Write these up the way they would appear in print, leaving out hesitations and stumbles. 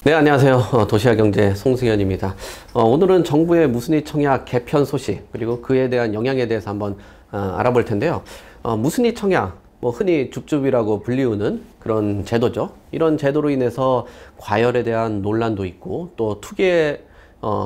네, 안녕하세요. 도시화경제 송승현입니다. 오늘은 정부의 무순위 청약 개편 소식 그리고 그에 대한 영향에 대해서 한번 알아볼 텐데요. 무순위 청약, 흔히 줍줍이라고 불리우는 그런 제도죠. 이런 제도로 인해서 과열에 대한 논란도 있고 또 투기의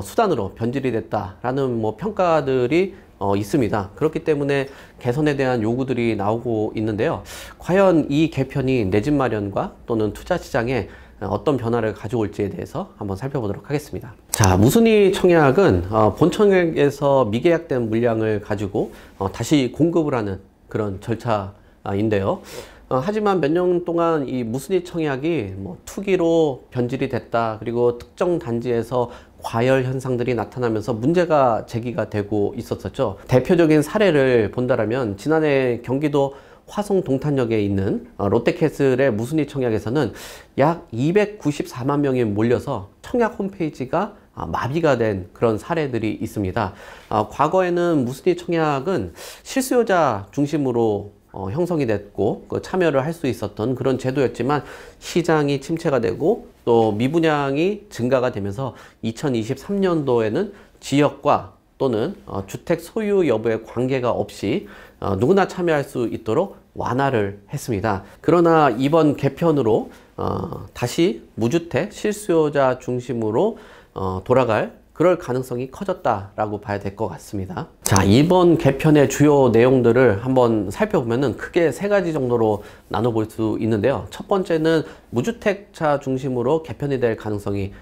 수단으로 변질이 됐다라는 평가들이 있습니다. 그렇기 때문에 개선에 대한 요구들이 나오고 있는데요. 과연 이 개편이 내 집 마련과 또는 투자 시장에 어떤 변화를 가져올지에 대해서 한번 살펴보도록 하겠습니다. 자, 무순위 청약은 본 청약에서 미계약된 물량을 가지고 다시 공급을 하는 그런 절차인데요. 하지만 몇 년 동안 이 무순위 청약이 투기로 변질이 됐다, 그리고 특정 단지에서 과열 현상들이 나타나면서 문제가 제기가 되고 있었었죠. 대표적인 사례를 본다면 지난해 경기도 화성 동탄역에 있는 롯데캐슬의 무순위 청약에서는 약 294만 명이 몰려서 청약 홈페이지가 마비가 된 그런 사례들이 있습니다. 과거에는 무순위 청약은 실수요자 중심으로 형성이 됐고 참여를 할 수 있었던 그런 제도였지만 시장이 침체가 되고 또 미분양이 증가가 되면서 2023년도에는 지역과 또는 주택 소유 여부에 관계가 없이 누구나 참여할 수 있도록 완화를 했습니다. 그러나 이번 개편으로 다시 무주택 실수요자 중심으로 돌아갈 그럴 가능성이 커졌다라고 봐야 될 것 같습니다. 자, 이번 개편의 주요 내용들을 한번 살펴보면은 크게 세 가지 정도로 나눠볼 수 있는데요. 첫 번째는 무주택자 중심으로 개편이 될 가능성이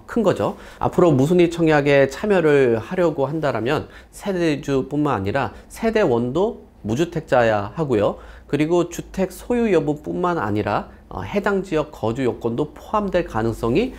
큰 거죠. 앞으로 무순위 청약에 참여를 하려고 한다면 세대주뿐만 아니라 세대원도 무주택자야 하고요. 그리고 주택 소유 여부뿐만 아니라 해당 지역 거주 요건도 포함될 가능성이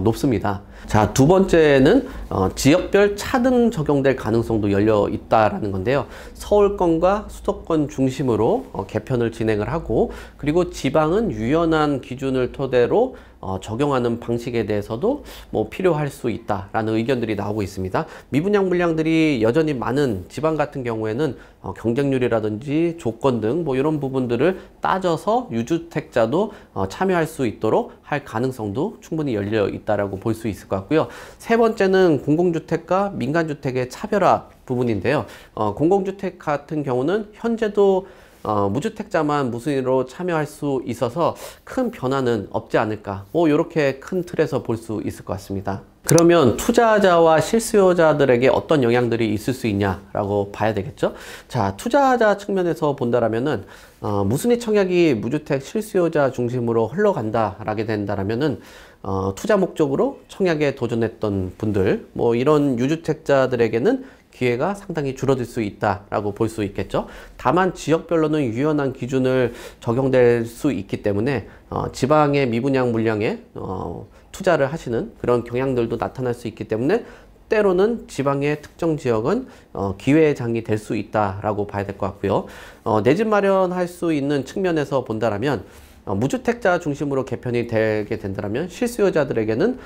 높습니다. 자, 두 번째는 지역별 차등 적용될 가능성도 열려 있다라는 건데요. 서울권과 수도권 중심으로 개편을 진행을 하고, 그리고 지방은 유연한 기준을 토대로 적용하는 방식에 대해서도 필요할 수 있다라는 의견들이 나오고 있습니다. 미분양 물량들이 여전히 많은 지방 같은 경우에는 경쟁률이라든지 조건 등 이런 부분들을 따져서 유주택자도 참여할 수 있도록 할 가능성도 충분히 열려 있다라고 볼 수 있을 것 같고요. 세 번째는 공공주택과 민간주택의 차별화 부분인데요. 공공주택 같은 경우는 현재도 무주택자만 무순위로 참여할 수 있어서 큰 변화는 없지 않을까, 이렇게 큰 틀에서 볼 수 있을 것 같습니다. 그러면 투자자와 실수요자들에게 어떤 영향들이 있을 수 있냐라고 봐야 되겠죠. 자, 투자자 측면에서 본다라면은 무순위 청약이 무주택 실수요자 중심으로 흘러간다라게 된다라면은 투자 목적으로 청약에 도전했던 분들, 이런 유주택자들에게는 기회가 상당히 줄어들 수 있다라고 볼 수 있겠죠. 다만 지역별로는 유연한 기준을 적용될 수 있기 때문에 지방의 미분양 물량에 투자를 하시는 그런 경향들도 나타날 수 있기 때문에 때로는 지방의 특정 지역은 기회의 장이 될 수 있다라고 봐야 될 것 같고요. 내 집 마련할 수 있는 측면에서 본다라면 무주택자 중심으로 개편이 되게 된다면 실수요자들에게는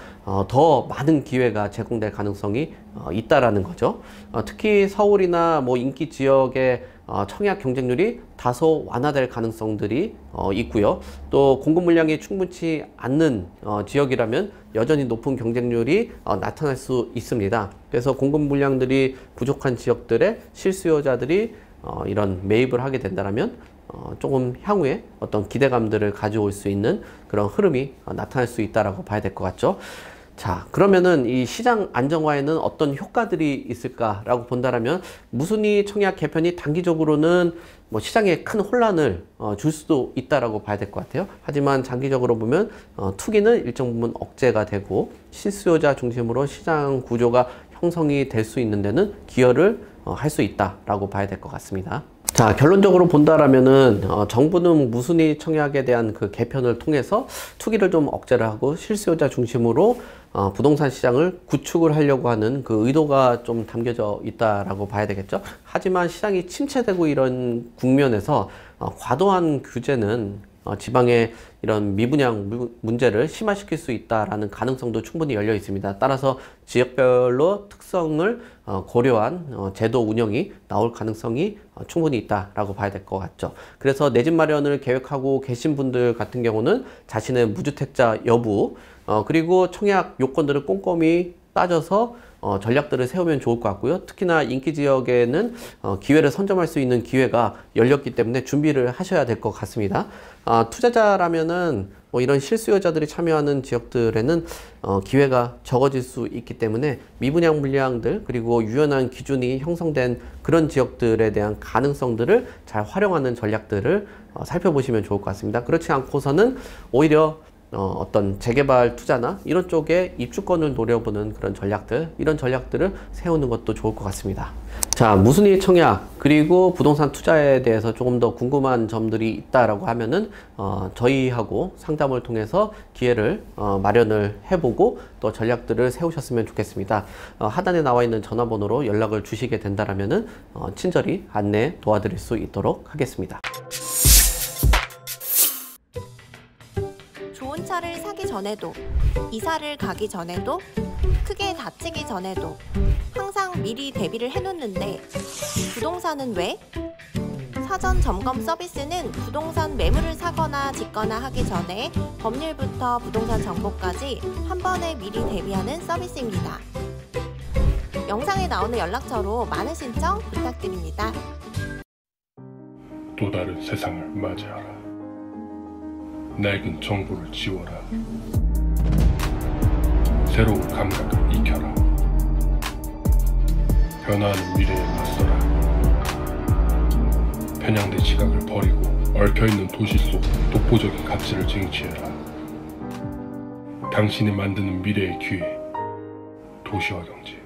더 많은 기회가 제공될 가능성이 있다라는 거죠. 특히 서울이나 인기 지역의 청약 경쟁률이 다소 완화될 가능성들이 있고요. 또 공급 물량이 충분치 않는 지역이라면 여전히 높은 경쟁률이 나타날 수 있습니다. 그래서 공급 물량들이 부족한 지역들의 실수요자들이 이런 매입을 하게 된다면 조금 향후에 어떤 기대감들을 가져올 수 있는 그런 흐름이 나타날 수 있다라고 봐야 될 것 같죠. 자, 그러면은 이 시장 안정화에는 어떤 효과들이 있을까라고 본다라면 무순위 청약 개편이 단기적으로는 시장에 큰 혼란을 줄 수도 있다라고 봐야 될 것 같아요. 하지만 장기적으로 보면 투기는 일정 부분 억제가 되고 실수요자 중심으로 시장 구조가 형성이 될 수 있는 데는 기여를 할 수 있다라고 봐야 될 것 같습니다. 자, 결론적으로 본다라면은 정부는 무순위 청약에 대한 그 개편을 통해서 투기를 좀 억제를 하고 실수요자 중심으로 부동산 시장을 구축을 하려고 하는 그 의도가 좀 담겨져 있다라고 봐야 되겠죠. 하지만 시장이 침체되고 이런 국면에서 과도한 규제는 지방의 이런 미분양 문제를 심화시킬 수 있다라는 가능성도 충분히 열려 있습니다. 따라서 지역별로 특성을 고려한 제도 운영이 나올 가능성이 충분히 있다라고 봐야 될 것 같죠. 그래서 내 집 마련을 계획하고 계신 분들 같은 경우는 자신의 무주택자 여부 그리고 청약 요건들을 꼼꼼히 따져서 전략들을 세우면 좋을 것 같고요. 특히나 인기 지역에는 기회를 선점할 수 있는 기회가 열렸기 때문에 준비를 하셔야 될 것 같습니다. 투자자라면은 이런 실수요자들이 참여하는 지역들에는 기회가 적어질 수 있기 때문에 미분양 물량들 그리고 유연한 기준이 형성된 그런 지역들에 대한 가능성들을 잘 활용하는 전략들을 살펴보시면 좋을 것 같습니다. 그렇지 않고서는 오히려 어떤 재개발 투자나 이런 쪽에 입주권을 노려보는 그런 전략들, 이런 전략들을 세우는 것도 좋을 것 같습니다. 자, 무순위 청약 그리고 부동산 투자에 대해서 조금 더 궁금한 점들이 있다라고 하면은 저희하고 상담을 통해서 기회를 마련을 해보고 또 전략들을 세우셨으면 좋겠습니다. 하단에 나와 있는 전화번호로 연락을 주시게 된다라면은 친절히 안내 도와드릴 수 있도록 하겠습니다. 좋은 차를 사기 전에도, 이사를 가기 전에도, 크게 다치기 전에도 항상 미리 대비를 해놓는데 부동산은 왜? 사전 점검 서비스는 부동산 매물을 사거나 짓거나 하기 전에 법률부터 부동산 정보까지 한 번에 미리 대비하는 서비스입니다. 영상에 나오는 연락처로 많은 신청 부탁드립니다. 또 다른 세상을 맞이하라. 낡은 정보를 지워라. 새로운 감각을 익혀라. 변화하는 미래에 맞서라. 편향된 시각을 버리고 얽혀있는 도시 속 독보적인 가치를 쟁취해라. 당신이 만드는 미래의 기회, 도시와 경제.